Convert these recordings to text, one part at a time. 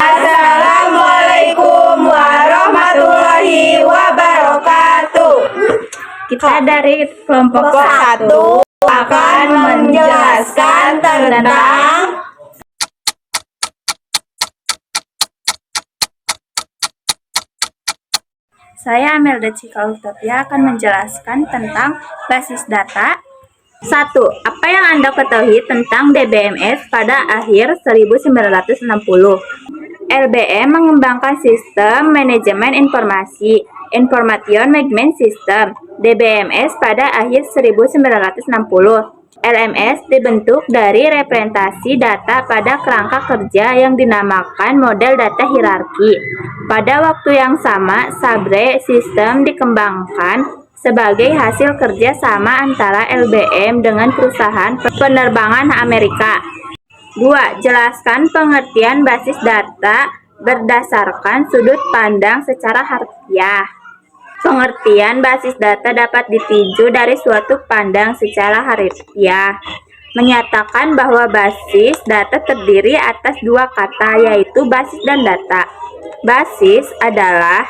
Assalamualaikum warahmatullahi wabarakatuh. Kita dari kelompok 1 akan menjelaskan tentang Saya Amelda Cika Utopia akan menjelaskan tentang basis data. 1. Apa yang Anda ketahui tentang DBMS pada akhir 1960? LBM mengembangkan sistem manajemen informasi, Information Management System, DBMS pada akhir 1960. LMS dibentuk dari representasi data pada kerangka kerja yang dinamakan model data hierarki. Pada waktu yang sama, Sabre sistem dikembangkan sebagai hasil kerja sama antara LBM dengan perusahaan penerbangan Amerika. 2. Jelaskan pengertian basis data berdasarkan sudut pandang secara harfiah. Pengertian basis data dapat ditinjau dari suatu pandang secara harfiah, menyatakan bahwa basis data terdiri atas dua kata, yaitu basis dan data. Basis adalah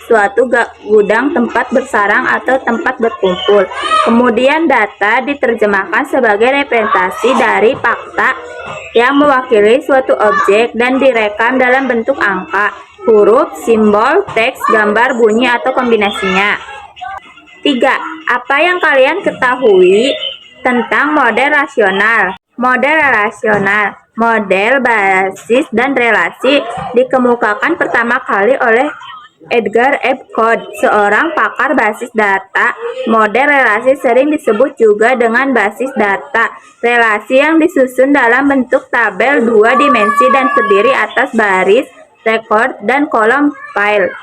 suatu gudang tempat bersarang atau tempat berkumpul. Kemudian data diterjemahkan sebagai representasi dari fakta yang mewakili suatu objek dan direkam dalam bentuk angka, huruf, simbol, teks, gambar, bunyi, atau kombinasinya. 3. Apa yang kalian ketahui tentang model rasional? Model rasional, model basis dan relasi dikemukakan pertama kali oleh Edgar F. Codd, seorang pakar basis data. Model relasi sering disebut juga dengan basis data. Relasi yang disusun dalam bentuk tabel dua dimensi dan terdiri atas baris, record, dan kolom file.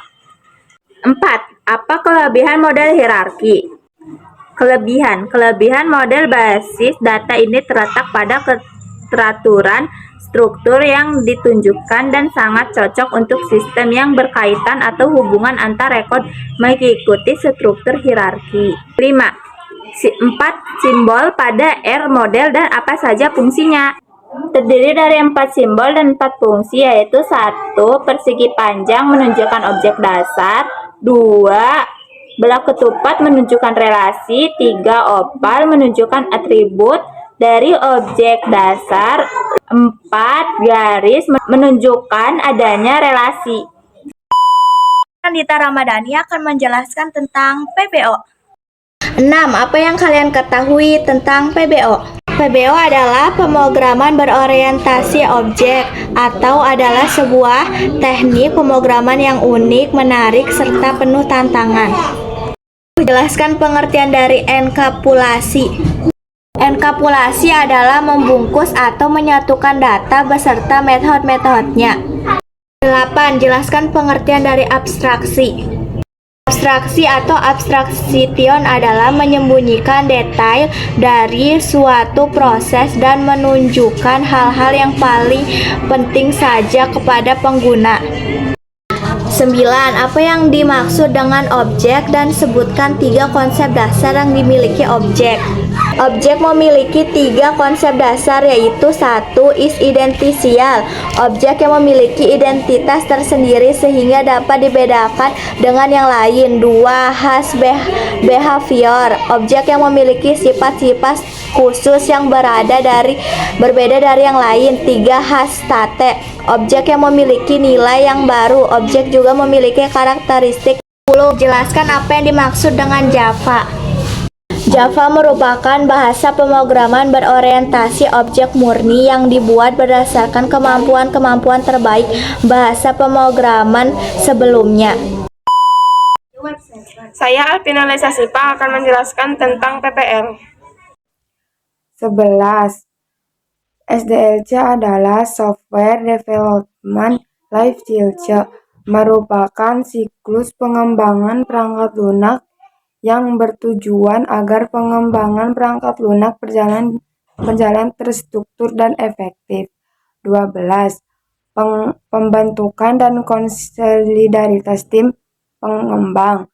4. Apa kelebihan model hierarki? Kelebihan model basis data ini terletak pada keteraturan struktur yang ditunjukkan dan sangat cocok untuk sistem yang berkaitan atau hubungan antar rekod mengikuti struktur hierarki. 4. Simbol pada R model dan apa saja fungsinya? Terdiri dari 4 simbol dan 4 fungsi, yaitu 1. Persegi panjang menunjukkan objek dasar. 2. Belok ketupat menunjukkan relasi. 3. Oval menunjukkan atribut dari objek dasar. 4. Garis menunjukkan adanya relasi. Andita Ramadhani akan menjelaskan tentang PBO. 6. Apa yang kalian ketahui tentang PBO? PBO adalah pemrograman berorientasi objek atau adalah sebuah teknik pemrograman yang unik, menarik, serta penuh tantangan. Jelaskan pengertian dari enkapsulasi. Enkapsulasi adalah membungkus atau menyatukan data beserta metode-metodenya. 8. Jelaskan pengertian dari abstraksi. Abstraksi atau abstraction adalah menyembunyikan detail dari suatu proses dan menunjukkan hal-hal yang paling penting saja kepada pengguna. 9. Apa yang dimaksud dengan objek dan sebutkan 3 konsep dasar yang dimiliki objek. Objek memiliki 3 konsep dasar, yaitu 1. Is identisial, objek yang memiliki identitas tersendiri sehingga dapat dibedakan dengan yang lain. 2. Has behavior, objek yang memiliki sifat-sifat khusus yang berbeda dari yang lain. 3. Has state, objek yang memiliki nilai yang baru. Objek juga memiliki karakteristik. 10. Jelaskan apa yang dimaksud dengan Java. Java merupakan bahasa pemrograman berorientasi objek murni yang dibuat berdasarkan kemampuan-kemampuan terbaik bahasa pemrograman sebelumnya. Saya Alpina Lesa Sipa akan menjelaskan tentang PPL. 11. SDLC adalah Software Development Life Cycle, merupakan siklus pengembangan perangkat lunak yang bertujuan agar pengembangan perangkat lunak berjalan terstruktur dan efektif. 12. Pembentukan dan konsolidaritas tim pengembang.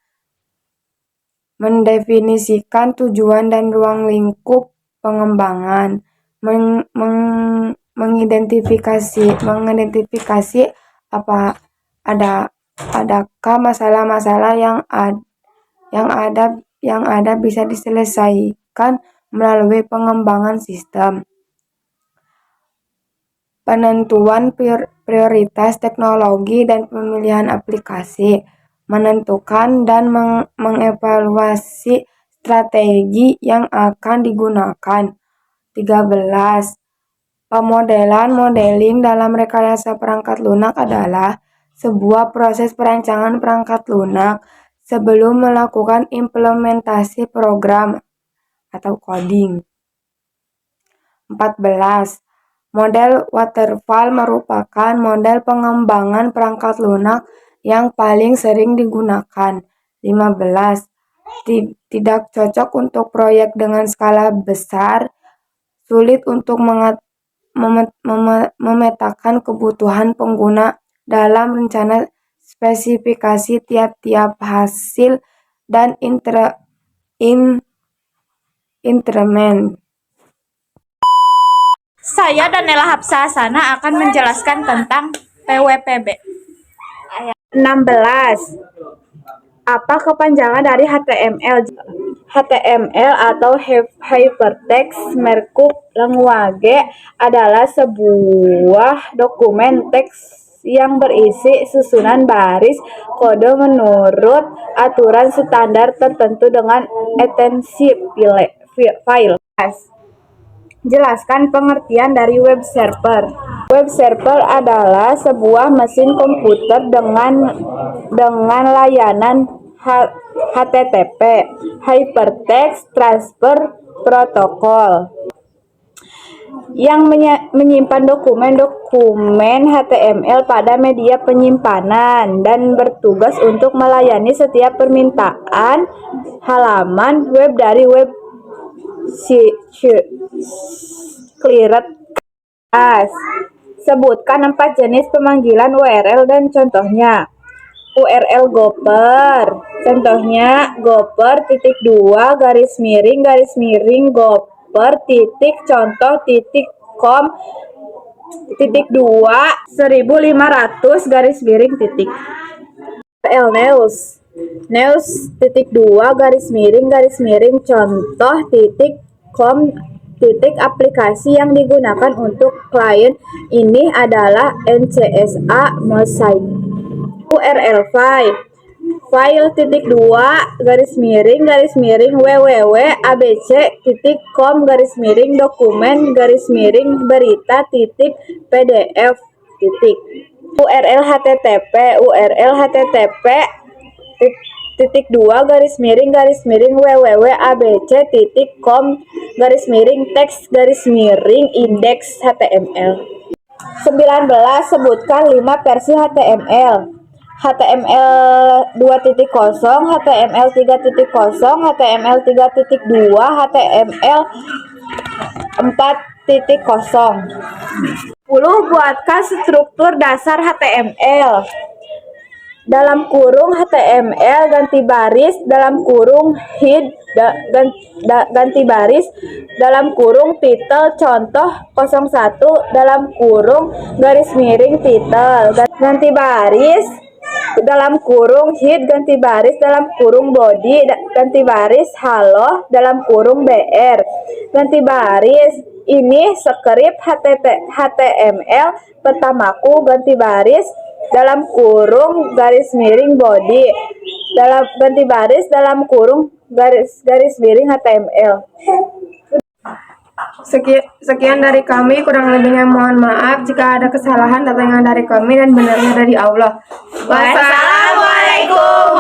Mendefinisikan tujuan dan ruang lingkup pengembangan. mengidentifikasi adakah masalah-masalah yang ada bisa diselesaikan melalui pengembangan sistem. Penentuan prioritas teknologi dan pemilihan aplikasi, menentukan dan mengevaluasi strategi yang akan digunakan. 13. Modeling dalam rekayasa perangkat lunak adalah sebuah proses perancangan perangkat lunak sebelum melakukan implementasi program atau coding. 14. Model waterfall merupakan model pengembangan perangkat lunak yang paling sering digunakan. 15. Tidak cocok untuk proyek dengan skala besar, sulit untuk memetakan kebutuhan pengguna dalam rencana spesifikasi tiap-tiap hasil dan instrumen. Saya Danela Hapsahasana akan menjelaskan tentang PWPB. 16. Apa kepanjangan dari HTML? HTML atau Hypertext Markup Language adalah sebuah dokumen teks yang berisi susunan baris kode menurut aturan standar tertentu dengan ekstensi file. Jelaskan pengertian dari web server. Web server adalah sebuah mesin komputer dengan layanan HTTP, Hypertext Transfer Protocol, yang menyimpan dokumen HTML pada media penyimpanan dan bertugas untuk melayani setiap permintaan halaman web dari web client. Sebutkan 4 jenis pemanggilan URL dan contohnya. URL Gopher, contohnya gopher.gopher.com/2/1500. URL news.2/contoh.com. Aplikasi yang digunakan untuk klien ini adalah NCSA Mosaic. URL file://www.abc.com/dokumen-berita.pdf. URL HTTP www.http://www.abc.com/text-index.html. 19. Sebutkan 5 versi HTML. HTML 2.0, HTML 3.0, HTML 3.2, HTML 4.0. 10. Buatkan struktur dasar HTML. Dalam kurung HTML ganti baris, dalam kurung head ganti baris, dalam kurung title contoh 01, dalam kurung garis miring title ganti baris, dalam kurung head ganti baris, dalam kurung body ganti baris halo, dalam kurung br ganti baris. Ini skrip HTML pertamaku ganti baris, dalam kurung garis miring body, dalam ganti baris, dalam kurung garis miring HTML. Sekian dari kami, kurang lebihnya mohon maaf. Jika ada kesalahan, datangnya dari kami dan benarnya dari Allah. Wassalamualaikum